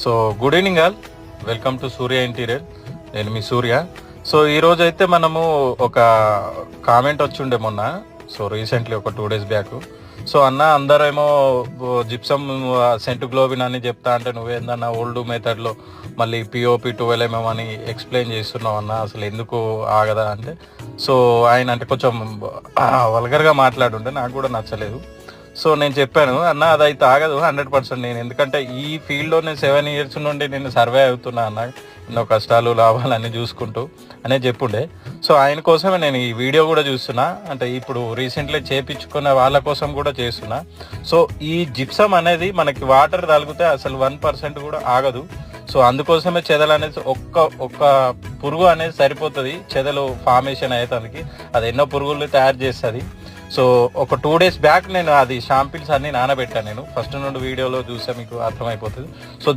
So good evening all, welcome to Surya interior. నేను మీ సూర్య. So ఈరోజు అయితే మనము ఒక కామెంట్ వచ్చిండే మొన్న, సో రీసెంట్లీ ఒక 2 days బ్యాక్. సో అన్న అందరేమో జిప్సమ్ సెంట్ గ్లోబిన్ అని చెప్తా అంటే నువ్వేందన్న ఓల్డ్ మెథడ్లో మళ్ళీ పిఓపి 12mm అని ఎక్స్ప్లెయిన్ చేస్తున్నావు అన్న, అసలు ఎందుకు ఆగదా అంటే, సో ఆయన అంటే కొంచెం వల్గర్గా మాట్లాడుంటే నాకు కూడా నచ్చలేదు. సో నేను చెప్పాను అన్న అదైతే ఆగదు 100%. నేను ఎందుకంటే ఈ ఫీల్డ్లో నేను 7 years నుండి నేను సర్వే అవుతున్నా అన్న, ఎన్నో కష్టాలు లాభాలు అన్నీ చూసుకుంటూ అనే చెప్పుండే. సో ఆయన కోసమే నేను ఈ వీడియో కూడా చూస్తున్నా, అంటే ఇప్పుడు రీసెంట్లీ చేపించుకున్న వాళ్ళ కోసం కూడా చేస్తున్నా. సో ఈ జిప్సమ్ అనేది మనకి వాటర్ తగిలితే అసలు 1% కూడా ఆగదు. సో అందుకోసమే చెదలు అనేది ఒక్క పురుగు అనేది సరిపోతుంది చెదలు ఫార్మేషన్ అయ్యేదానికి. అది ఎన్నో పురుగులు తయారు చేస్తుంది. సో ఒక 2 days బ్యాక్ నేను అది షాంపిల్స్ అన్ని నానబెట్టాను. నేను ఫస్ట్ నుండి వీడియోలో చూసా, మీకు అర్థమైపోతుంది. సో